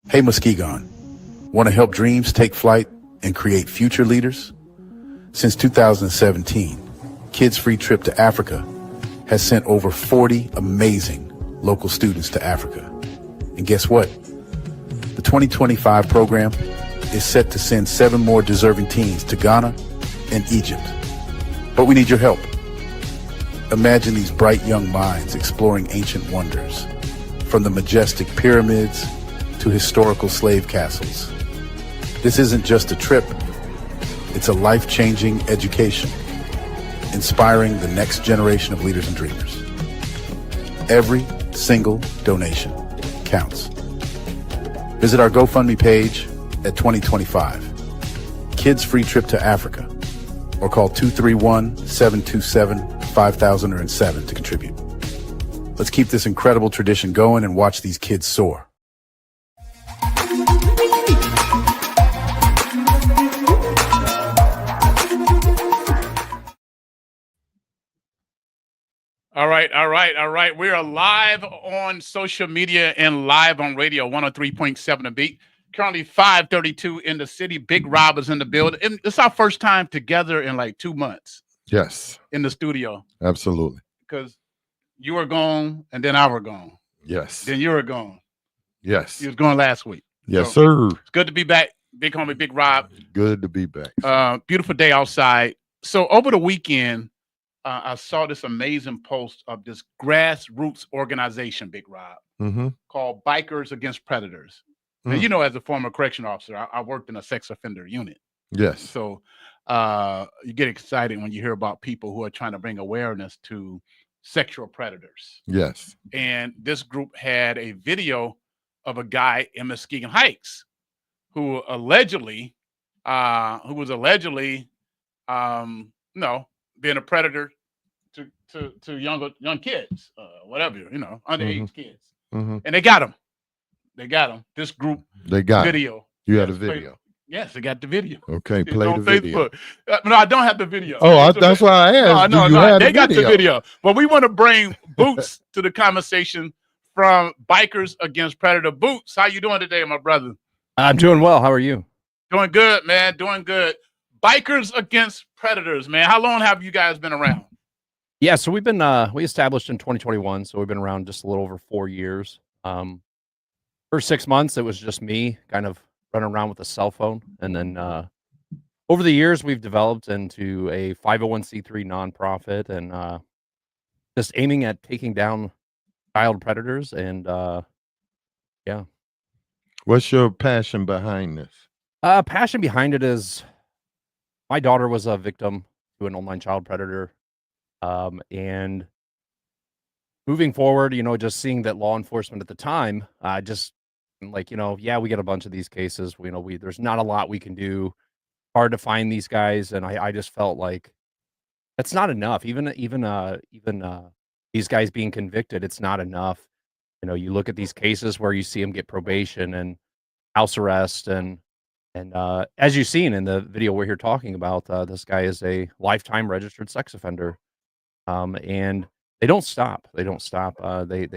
Hey Muskegon, want to help dreams take flight and create future leaders? Since 2017, Kids Free Trip to Africa has sent over 40 amazing local students to Africa. And guess what? The 2025 program is set to send 7 more deserving teens to Ghana and Egypt. But we need your help. Imagine these bright young minds exploring ancient wonders, from the majestic pyramids to historical slave castles. This isn't just a trip, it's a life-changing education, inspiring the next generation of leaders and dreamers. Every single donation counts. Visit our GoFundMe page at 2025, Kids Free Trip to Africa, or call 231-727-5007 to contribute. Let's keep this incredible tradition going and watch these kids soar. All right. We are live on social media and live on radio, 103.7 a beat. Currently 5:32 in the city. Big Rob is in the building. And it's our first time together in like 2 months. Yes. In the studio. Absolutely. Because you were gone and then I were gone. Yes. Then you were gone. Yes. You was gone last week. Yes, sir. It's good to be back. Big homie, Big Rob. Good to be back. Beautiful day outside. So over the weekend, I saw this amazing post of this grassroots organization, Big Rob, called Bikers Against Predators. And you know, as a former correction officer, I worked in a sex offender unit. Yes. So you get excited when you hear about people who are trying to bring awareness to sexual predators. Yes. And this group had a video of a guy in Muskegon Heights who was allegedly being a predator to young kids, whatever, underage kids. And they got him. This group video. You had a video. Yes, they got the video. Okay, play the video. No, I don't have the video. Oh, that's why I asked. No, they got the video. But we want to bring Boots to the conversation from Bikers Against Predator. Boots, how you doing today, my brother? I'm doing well. How are you? Doing good, man. Doing good. Bikers Against Predators, man. How long have you guys been around? Yeah, so we've been we established in 2021, so we've been around just a little over 4 years. First 6 months, it was just me kind of running around with a cell phone, and then over the years, we've developed into a 501c3 nonprofit, and just aiming at taking down child predators. And yeah. What's your passion behind this? Passion behind it is my daughter was a victim to an online child predator. And moving forward, just seeing that law enforcement at the time, just like, yeah, we get a bunch of these cases, there's not a lot we can do, hard to find these guys. And I just felt like that's not enough. Even these guys being convicted, it's not enough. You look at these cases where you see them get probation and house arrest, and as you've seen in the video we're here talking about, this guy is a lifetime registered sex offender. And they don't stop. They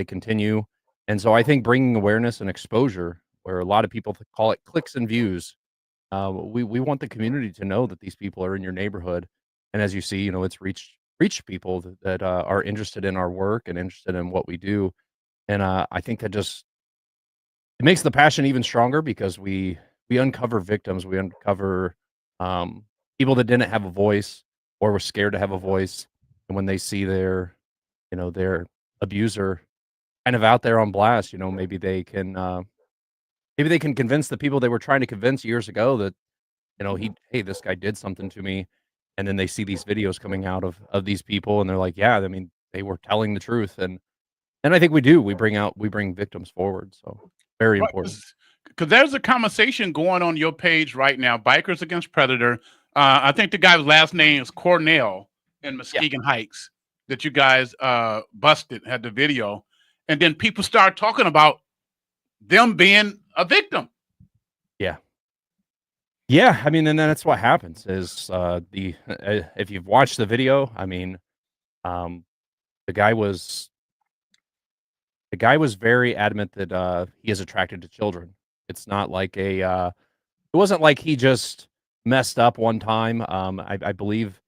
continue. And so I think bringing awareness and exposure, where a lot of people call it clicks and views, we want the community to know that these people are in your neighborhood. And as you see, it's reached people that are interested in our work and interested in what we do. And I think that it makes the passion even stronger, because we uncover victims, we uncover people that didn't have a voice or were scared to have a voice. And when they see their abuser kind of out there on blast, maybe they can convince the people they were trying to convince years ago that, hey, this guy did something to me. And then they see these videos coming out of these people, and they're like, yeah, I mean, they were telling the truth. And I think we do. We bring victims forward. So very important. Because there's a conversation going on your page right now, Bikers Against Predator. I think the guy's last name is Cornell in Muskegon Heights, that you guys busted, had the video. And then people start talking about them being a victim. Yeah. I mean, and then that's what happens is if you've watched the video, I mean, the guy was very adamant that he is attracted to children. It's not like it wasn't like he just messed up one time. I believe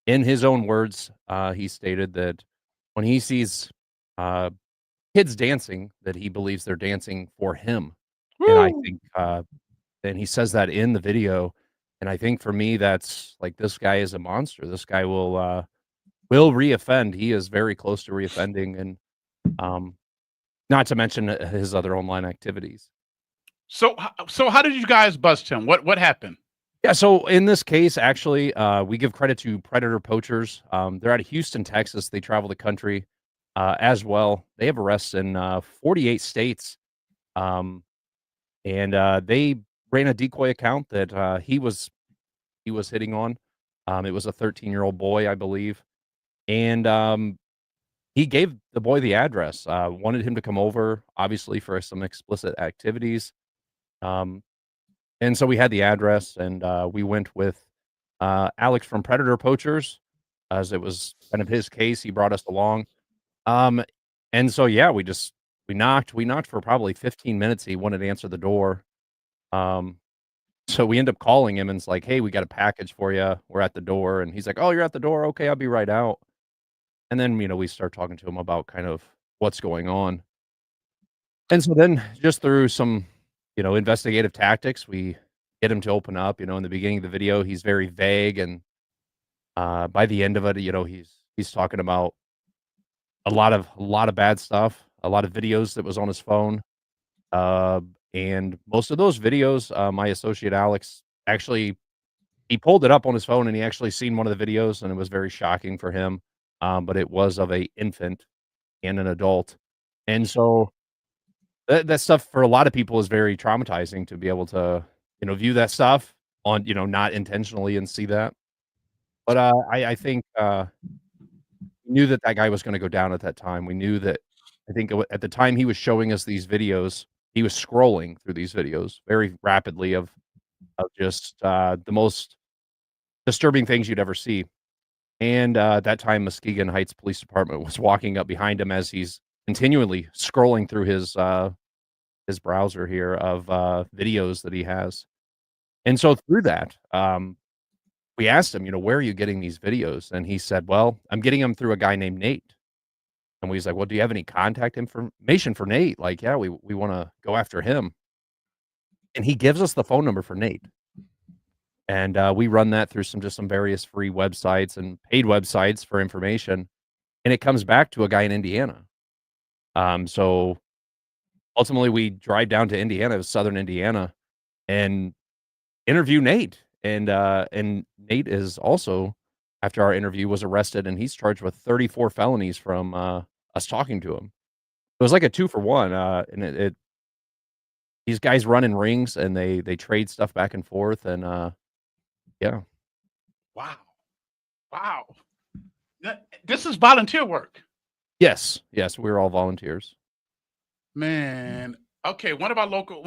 in his own words, he stated that when he sees uh, kids dancing, that he believes they're dancing for him. And I Woo! think, and he says that in the video. And I think for me, that's like, this guy is a monster. This guy will reoffend. He is very close to reoffending, and um, not to mention his other online activities. So how did you guys bust him? What happened? Yeah, so in this case, actually, we give credit to predator poachers. They're out of Houston, Texas. They travel the country as well. They have arrests in 48 states, um, and they ran a decoy account that he was hitting on. It was a 13-year-old boy, I believe, and he gave the boy the address. Wanted him to come over, obviously, for some explicit activities. Um, And so we had the address, and we went with Alex from Predator Poachers, as it was kind of his case. He brought us along. Um, and so, yeah, we knocked for probably 15 minutes. He wanted to answer the door. Um, so we end up calling him, and it's like, "Hey, we got a package for you. We're at the door." And he's like, "Oh, you're at the door. Okay, I'll be right out." And then, we start talking to him about kind of what's going on. And so then, just through some, investigative tactics, we get him to open up. In the beginning of the video, he's very vague, and by the end of it, he's talking about a lot of bad stuff, a lot of videos that was on his phone, uh, and most of those videos, my associate Alex actually he pulled it up on his phone, and he actually seen one of the videos, and it was very shocking for him. But it was of a infant and an adult, and so that stuff for a lot of people is very traumatizing to be able to, view that stuff on, not intentionally and see that. But, I think, we knew that that guy was gonna go down at that time. We knew that I think at the time he was showing us these videos, he was scrolling through these videos very rapidly of just, the most disturbing things you'd ever see. And, at that time, Muskegon Heights Police Department was walking up behind him as he's continually scrolling through his browser here of, videos that he has. And so through that, we asked him, "Where are you getting these videos?" And he said, "Well, I'm getting them through a guy named Nate." And we was like, "Well, do you have any contact information for Nate? Like, yeah, we wanna go after him." And he gives us the phone number for Nate. And, we run that through some various free websites and paid websites for information, and it comes back to a guy in Indiana. So ultimately, we drive down to Indiana, southern Indiana, and interview Nate. And Nate is also, after our interview, was arrested, and he's charged with 34 felonies from, us talking to him. It was like a 2 for 1, and it these guys run in rings, and they trade stuff back and forth, and, yeah. Wow. Wow. This is volunteer work. Yes, we're all volunteers. Man. Okay, one of our local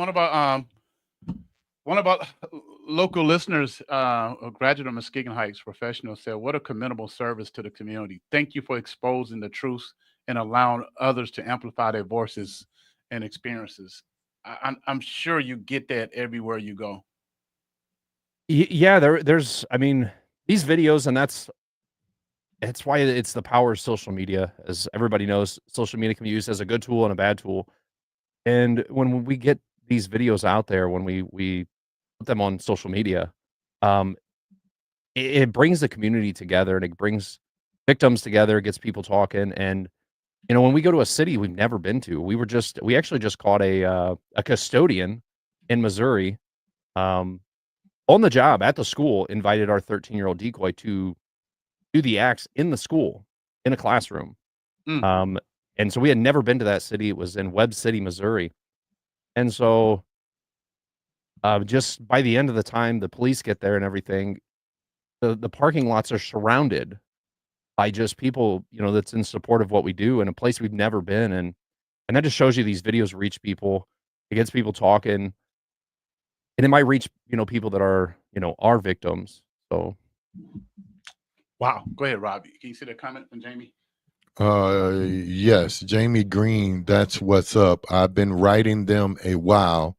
listeners, a graduate of Muskegon Heights professional, said, "What a commendable service to the community. Thank you for exposing the truth and allowing others to amplify their voices and experiences." I'm sure you get that everywhere you go. Yeah, there's I mean, these videos, and it's why it's the power of social media. As everybody knows, social media can be used as a good tool and a bad tool. And when we get these videos out there, when we put them on social media, um, it brings the community together, and it brings victims together, it gets people talking. And, when we go to a city we've never been to, we actually just caught a custodian in Missouri, um, on the job at the school, invited our 13-year-old decoy to do the acts in the school, in a classroom. Mm. Um, and so we had never been to that city. It was in Webb City, Missouri. And so, just by the end of the time the police get there and everything, the parking lots are surrounded by just people, that's in support of what we do in a place we've never been. And that just shows you these videos reach people. It gets people talking, and it might reach, people that are, our victims. So Wow. Go ahead, Robbie. Can you see that comment from Jamie? Yes, Jamie Green, that's what's up. I've been writing them a while.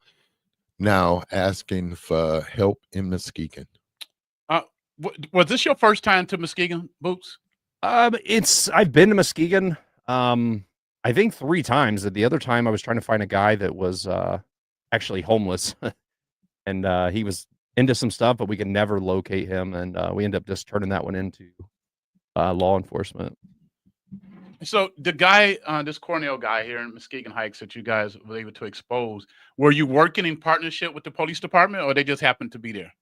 now asking for help in Muskegon. Was this your first time to Muskegon, Boots? I've been to Muskegon, I think 3 times. The other time I was trying to find a guy that was actually homeless, and he was into some stuff, but we could never locate him, and we ended up just turning that one into law enforcement. So the guy, this Cornell guy here in Muskegon Heights that you guys were able to expose, were you working in partnership with the police department, or they just happened to be there?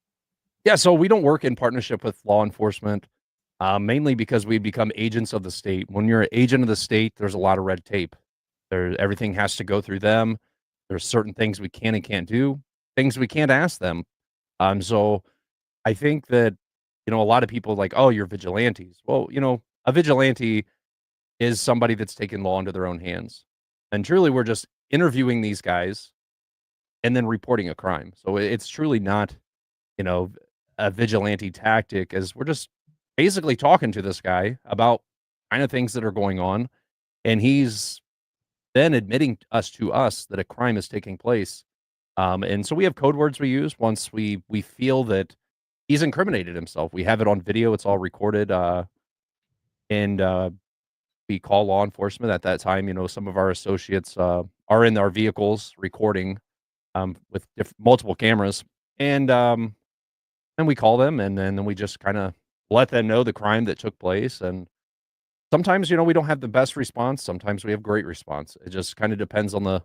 Yeah, so we don't work in partnership with law enforcement, mainly because we become agents of the state. When you're an agent of the state, there's a lot of red tape. Everything has to go through them. There's certain things we can and can't do, things we can't ask them. So I think that, a lot of people like, oh, you're vigilantes. Well, a vigilante is somebody that's taken law into their own hands. And truly, we're just interviewing these guys and then reporting a crime. So it's truly not, a vigilante tactic, as we're just basically talking to this guy about kind of things that are going on. And he's then admitting to us that a crime is taking place. And so we have code words we use once we feel that he's incriminated himself. We have it on video. It's all recorded. And we call law enforcement at that time. Some of our associates are in our vehicles recording with multiple cameras. And we call them, and then we just kind of let them know the crime that took place. And sometimes, we don't have the best response. Sometimes we have great response. It just kind of depends on the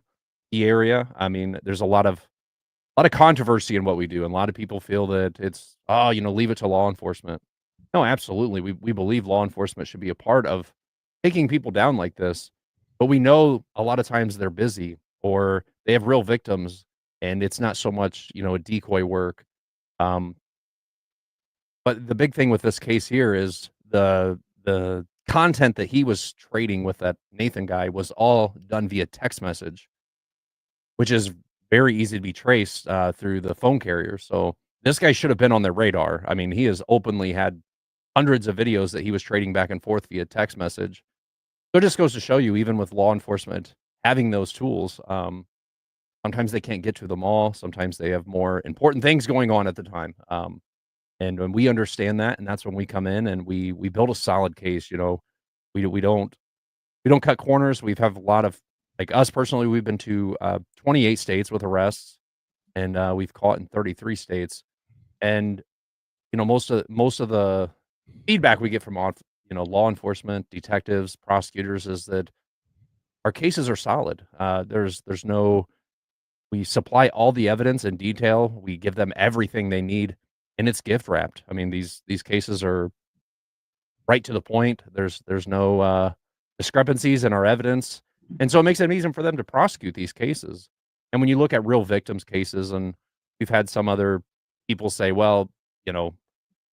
area. I mean, there's a lot of controversy in what we do, and a lot of people feel that it's, leave it to law enforcement. No, absolutely. We believe law enforcement should be a part of taking people down like this, but we know a lot of times they're busy or they have real victims, and it's not so much, a decoy work. But the big thing with this case here is the content that he was trading with that Nathan guy was all done via text message, which is very easy to be traced through the phone carrier. So this guy should have been on their radar. I mean, he has openly had hundreds of videos that he was trading back and forth via text message. So it just goes to show you, even with law enforcement having those tools, sometimes they can't get to them all. Sometimes they have more important things going on at the time. And when we understand that, and that's when we come in and we build a solid case. We don't cut corners. We have a lot of, like us personally, we've been to 28 states with arrests, and we've caught in 33 states. And most of the feedback we get from law enforcement, detectives, prosecutors is that our cases are solid. We supply all the evidence in detail. We give them everything they need, and it's gift wrapped. I mean, these cases are right to the point. There's no discrepancies in our evidence, and so it makes it easy for them to prosecute these cases. And when you look at real victims cases, and we've had some other people say, well,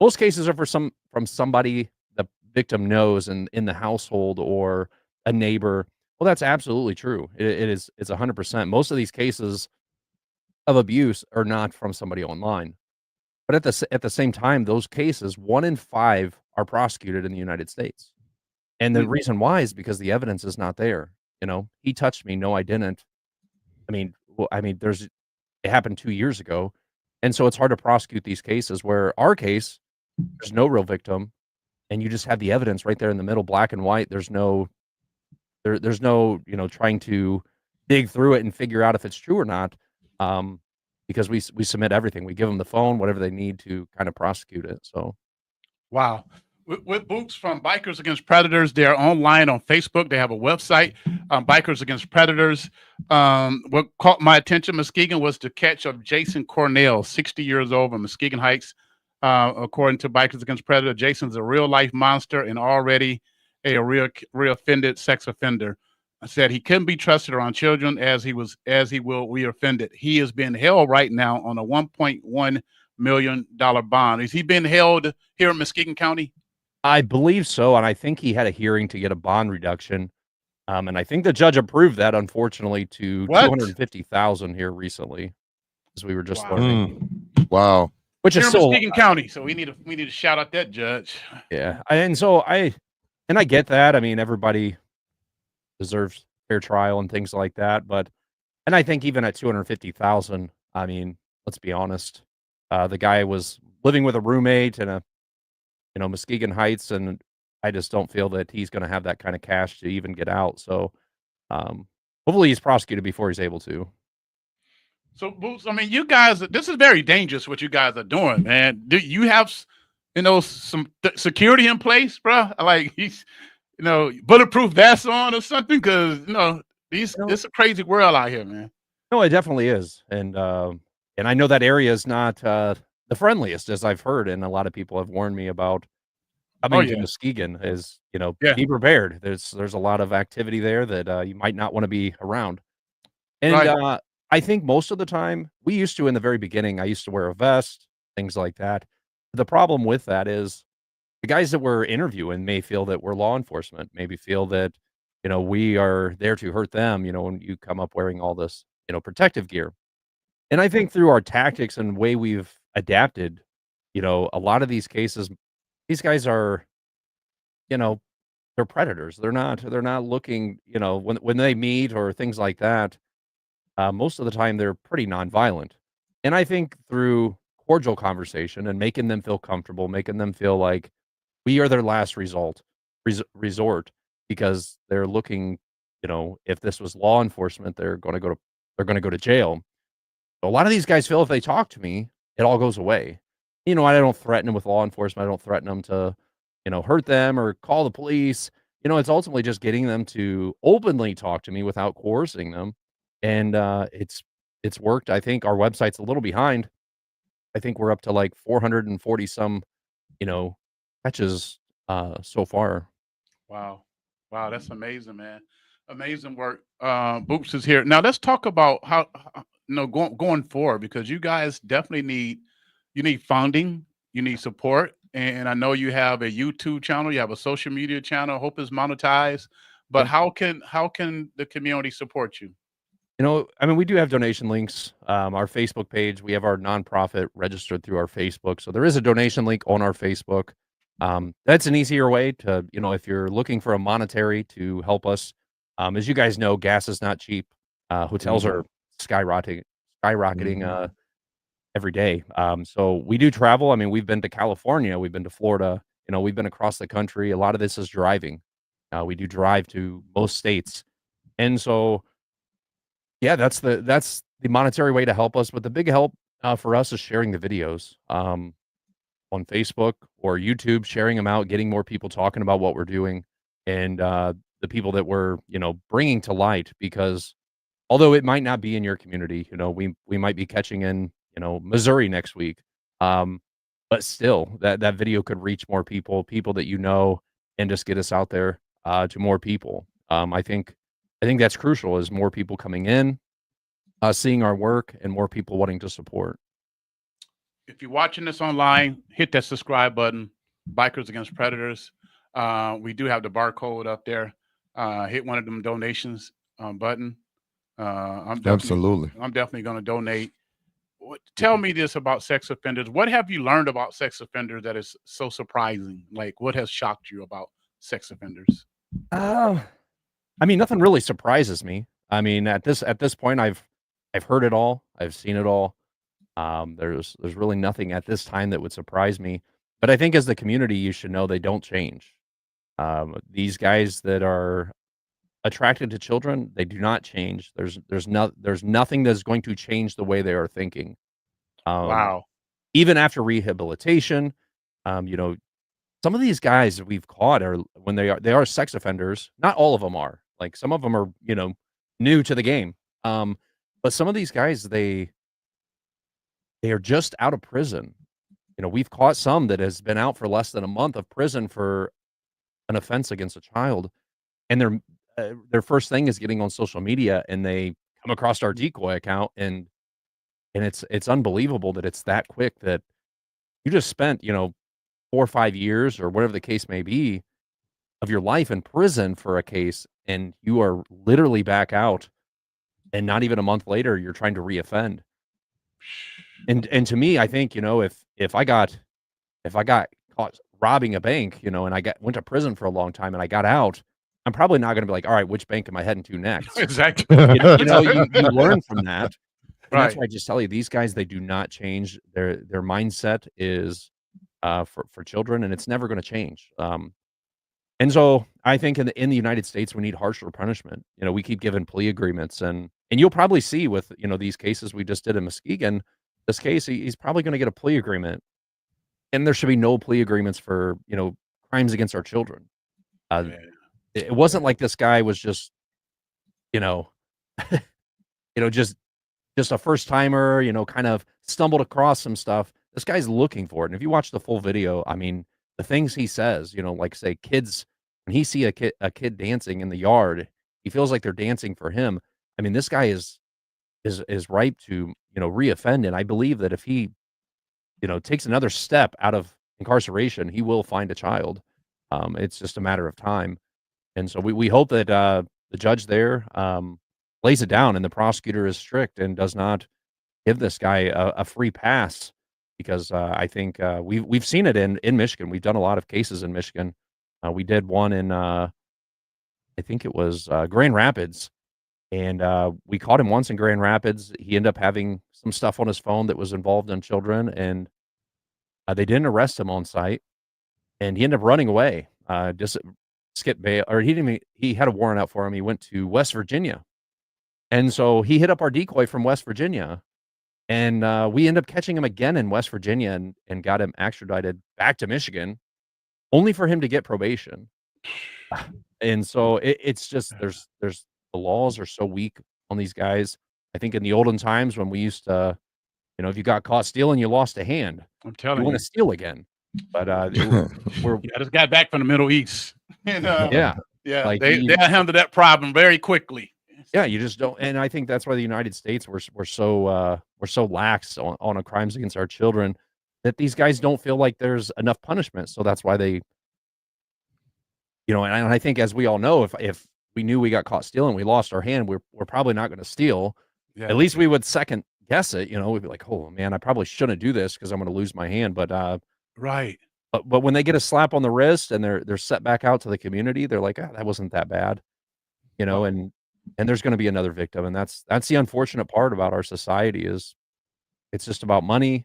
most cases are from somebody the victim knows in the household or a neighbor. Well, that's absolutely true. It's 100%. Most of these cases of abuse are not from somebody online. But at the same time, those cases, 1 in 5 are prosecuted in the United States. And the reason why is because the evidence is not there. He touched me. No, I didn't. It happened 2 years ago. And so it's hard to prosecute these cases, where our case, there's no real victim, and you just have the evidence right there in the middle, black and white. There's no trying to dig through it and figure out if it's true or not. Because we submit everything. We give them the phone, whatever they need to kind of prosecute it. So, wow. With Boots from Bikers Against Predators, they're online on Facebook. They have a website, Bikers Against Predators. What caught my attention, Muskegon, was the catch of Jason Cornell, 60 years old, in Muskegon Heights. According to Bikers Against Predators, Jason's a real life monster and already a reoffended sex offender. Said he couldn't be trusted around children as he will reoffended. He is being held right now on a $1.1 million bond. Is he being held here in Muskegon County? I believe so, and I think he had a hearing to get a bond reduction, and I think the judge approved that, unfortunately, to $250,000 here recently, as we were just learning. Wow, which is still Muskegon County, so we need to shout out that judge. Yeah, and I get that. I mean, everybody deserves fair trial and things like that, and I think even at $250,000, I mean, let's be honest. The guy was living with a roommate in Muskegon Heights, and I just don't feel that he's gonna have that kind of cash to even get out. So, um, hopefully he's prosecuted before he's able to. So, Boots, I mean, you guys, this is very dangerous what you guys are doing, man. Do you have, some security in place, bro? Like he's, bulletproof vests on or something? Because it's a crazy world out here, man. No, it definitely is, and I know that area is not, the friendliest, as I've heard, and a lot of people have warned me about Oh coming to yeah, Muskegon is, yeah, be prepared. There's a lot of activity there that, you might not wanna be around, and, right. I think most of the time we used to in the very beginning, I used to wear a vest, things like that. The problem with that is the guys that we're interviewing may feel that we're law enforcement, maybe feel that, we are there to hurt them, when you come up wearing all this, protective gear. And I think through our tactics and way we've adapted, a lot of these cases, these guys are, you know, they're predators. They're not looking, when they meet or things like that, most of the time they're pretty nonviolent. And I think through cordial conversation and making them feel comfortable, making them feel like we are their last resort because they're looking, if this was law enforcement, they're gonna go to jail. So a lot of these guys feel if they talk to me, it all goes away. I don't threaten them with law enforcement. I don't threaten them to, hurt them or call the police. It's ultimately just getting them to openly talk to me without coercing them. And it's worked. I think our website's a little behind. I think we're up to like 440 some, you know, catches so far. Wow. Wow, that's amazing, man. Amazing work. Boops is here. Now let's talk about how going forward because you guys definitely need funding, you need support. And I know you have a YouTube channel, you have a social media channel, hope is monetized. But Yep. how can the community support you? I mean, we do have donation links. Our Facebook page, we have our nonprofit registered through our Facebook. So there is a donation link on our Facebook. That's an easier way to, if you're looking for a monetary to help us. As you guys know, gas is not cheap. Hotels Mhm. are skyrocketing Mhm. every day. So we do travel. I mean, we've been to California, we've been to Florida, we've been across the country. A lot of this is driving. We do drive to most states. And so yeah, that's the monetary way to help us, but the big help, for us is sharing the videos, on Facebook or YouTube, sharing them out, getting more people talking about what we're doing, and, the people that we're, bringing to light because although it might not be in your community, we might be catching in, Missouri next week, um, but still, that video could reach more people that and just get us out there, to more people. I think that's crucial is more people coming in, seeing our work and more people wanting to support. If you're watching this online, hit that subscribe button. Bikers Against Predators. We do have the barcode up there. Hit one of them donations button. I'm definitely Absolutely. I'm definitely going to donate. Tell me this about sex offenders. What have you learned about sex offenders that is so surprising? Like, what has shocked you about sex offenders? Uh, I mean, nothing really surprises me. I mean, at this point, I've heard it all. I've seen it all. There's really nothing at this time that would surprise me. But I think as the community, you should know they don't change. These guys that are attracted to children, they do not change. There's nothing that's going to change the way they are thinking. Um, Wow. Even after rehabilitation, um, you know, some of these guys that we've caught are when they are sex offenders. Not all of them are. Like some of them are, new to the game. But some of these guys, they are just out of prison. We've caught some that has been out for less than a month of prison for an offense against a child, and their first thing is getting on social media, and they come across our decoy account, and it's unbelievable that it's that quick that you just spent, 4 or 5 years or whatever the case may be of your life in prison for a case, and you are literally back out, and not even a month later, you're trying to reoffend. And to me, I think, if I got caught robbing a bank, and I went to prison for a long time and I got out, I'm probably not gonna be like, "All right, which bank am I heading to next?" Exactly. You learn from that, And that's Right. why I just tell you, these guys, they do not change. Their mindset is for children, and it's never going to change. And so I think in the United States, we need harsher punishment. You know, we keep giving plea agreements, and you'll probably see with these cases we just did in Muskegon. This case, he's probably going to get a plea agreement, and there should be no plea agreements for crimes against our children. Uh, Yeah. it wasn't like this guy was just you know, just a first timer, kind of stumbled across some stuff. This guy's looking for it. And if you watch the full video, I mean, the things he says, like say kids, when he see a kid dancing in the yard, he feels like they're dancing for him. I mean, this guy is ripe to, reoffend. And I believe that if he, takes another step out of incarceration, he will find a child. It's just a matter of time. And so we hope that the judge there lays it down and the prosecutor is strict and does not give this guy a free pass because I think we've seen it in Michigan. We've done a lot of cases in Michigan. We did one in I think it was Grand Rapids, and we caught him once in Grand Rapids. He ended up having some stuff on his phone that was involved in children, and they didn't arrest him on site, and he ended up running away. Just skip bail, or he had a warrant out for him. He went to West Virginia, and so he hit up our decoy from West Virginia. And, we end up catching him again in West Virginia and got him extradited back to Michigan, only for him to get probation. And so it's just there's the laws are so weak on these guys. I think in the olden times when we used to, if you got caught stealing, you lost a hand. I'm You telling wanna you. steal again. But, we're Yeah, this guy back from the Middle East. And yeah, yeah, like they'll handle that problem very quickly. yeah, you just don't, and I think that's why the United States we're so lax on crimes against our children that these guys don't feel like there's enough punishment. So that's why they, and I think as we all know, if we knew we got caught stealing, we lost our hand, we're probably not going to steal. At Yeah. least we would second guess it. We'd be like, oh man, I probably shouldn't do this because I'm going to lose my hand. Right. But when they get a slap on the wrist and they're set back out to the community, they're like, that wasn't that bad. Well, And there's gonna be another victim, and that's the unfortunate part about our society is it's just about money,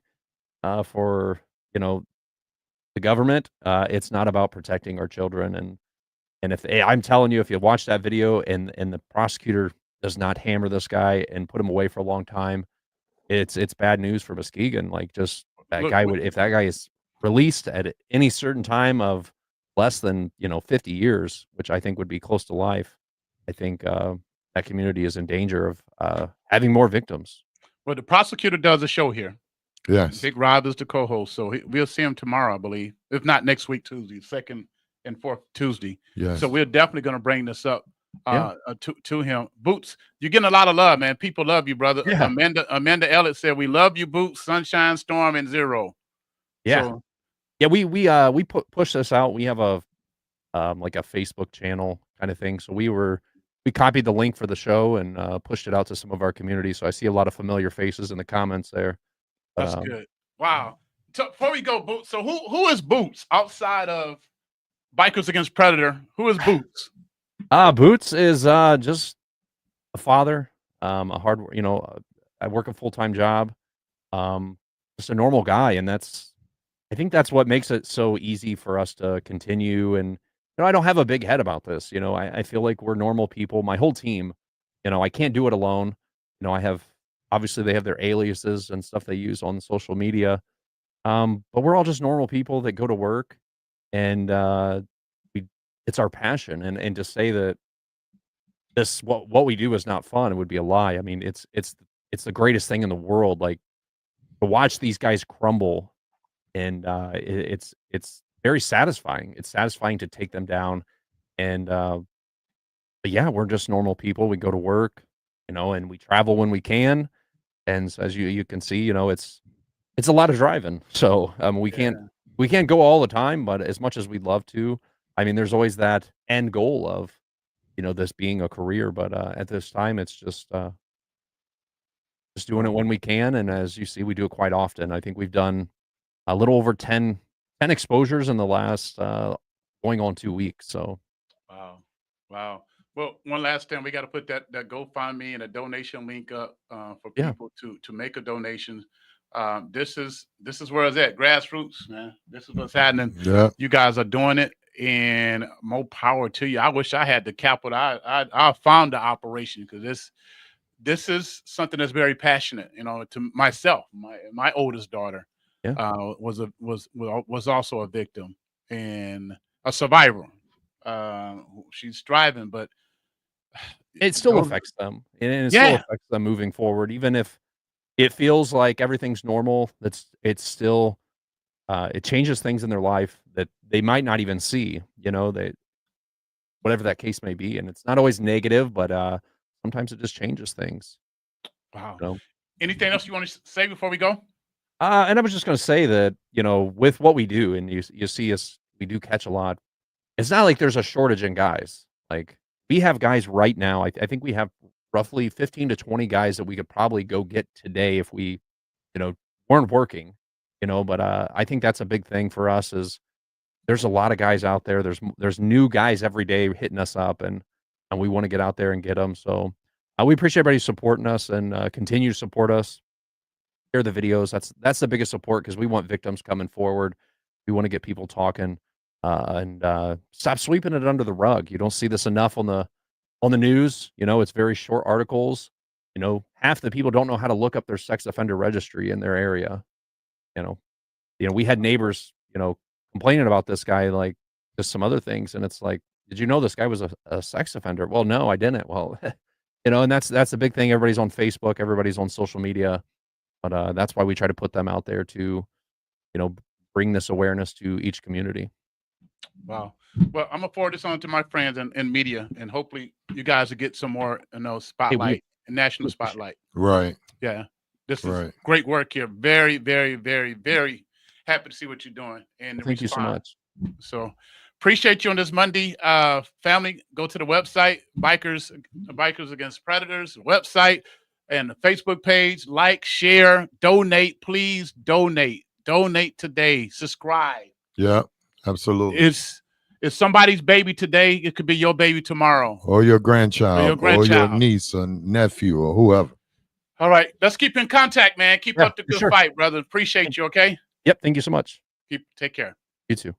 for, the government. It's not about protecting our children, and if I'm telling you, if you watch that video and the prosecutor does not hammer this guy and put him away for a long time, it's bad news for Muskegon. Like, just that look, guy would if that guy is released at any certain time of less than, 50 years, which I think would be close to life, I think, that community is in danger of, having more victims. well, the prosecutor does a show here. Yes. Big Rob is the co-host, so we'll see him tomorrow, I believe. If not next week, Tuesday, second and fourth Tuesday. Yes. So we're definitely going to bring this up Yeah. to him. Boots, you're getting a lot of love, man. People love you, brother. Yeah. Amanda Elliott said, "We love you, Boots. Sunshine, storm, and zero." Yeah. So, Yeah, we push this out. We have a, like a Facebook channel kinda thing, so we copied the link for the show and, pushed it out to some of our community, so I see a lot of familiar faces in the comments there. But, that's good. Wow. So before we go, Boots. So who is Boots outside of Bikers Against Predator? Who is Boots? Boots is, just a father, a hard I work a full-time job, just a normal guy, and I think that's what makes it so easy for us to continue, and, I don't have a big head about this. I feel like we're normal people, my whole team, I can't do it alone. I have obviously, they have their aliases and stuff they use on social media, but we're all just normal people that go to work, and, we it's our passion, and to say that what we do is not fun, it would be a lie. I mean, it's the greatest thing in the world, like, to watch these guys crumble, and, it's very satisfying. It's satisfying to take them down, and, but yeah, we're just normal people. We go to work, and we travel when we can, and so as you can see, it's a lot of driving. So, we can't go all the time, but as much as we'd love to, I mean, there's always that end goal of, this being a career, but, at this time, it's just doing it when we can, and as you see, we do it quite often. I think we've done a little over 10 exposures in the last, going on 2 weeks, so Wow. Wow. Well, one last thing, we got to put that GoFundMe and a donation link up for Yeah. people to make a donation. This is where it's at, grassroots, man. This is what's happening. Yeah. You guys are doing it, and more power to you. I wish I had the capital. I found the operation, because this is something that's very passionate. You know, to myself, my oldest daughter Yeah. was also a victim and a survivor. She's thriving, but It still don't- affects them, and it still Yeah. affects them moving forward, even if it feels like everything's normal. It's still it changes things in their life that they might not even see. You know, they whatever that case may be, and it's not always negative, but sometimes it just changes things. Wow. You know? Anything else you want to say before we go? And I was just going to say that, you know, with what we do, and you see us, we do catch a lot. It's not like there's a shortage in guys. Like, we have guys right now. I think we have roughly 15 to 20 guys that we could probably go get today if we, you know, weren't working. You know, but I think that's a big thing for us. Is there's a lot of guys out there. There's new guys every day hitting us up, and we want to get out there and get them. So we appreciate everybody supporting us, and continue to support us. Share the videos. That's the biggest support, because we want victims coming forward. We want to get people talking, and stop sweeping it under the rug. You don't see this enough on the news. You know, it's very short articles. You know, half the people don't know how to look up their sex offender registry in their area. You know, we had neighbors, you know, complaining about this guy, like just some other things, and it's like, did you know this guy was a sex offender? Well, no, I didn't. Well, you know, and that's the big thing. Everybody's on Facebook, everybody's on social media. But that's why we try to put them out there to, you know, bring this awareness to each community. Wow. Well, I'm gonna forward this on to my friends in media, and hopefully you guys will get some more, spotlight, national spotlight. Right. Yeah, this is Right. great work here. Very, very, very, very happy to see what you're doing and Thank you so respond. much. So appreciate you on this Monday. Family, go to the website, Bikers Against Predators website, and the Facebook page. Like, share, donate. Please donate. Donate today. Subscribe. Yeah. Absolutely. It's somebody's baby today. It could be your baby tomorrow. Or your grandchild, or your grandchild. niece or nephew or whoever. All right. Let's keep in contact, man. Keep Yeah, up the for good sure. fight, brother. Appreciate you, okay? Yep. Thank you so much. Take care. You too.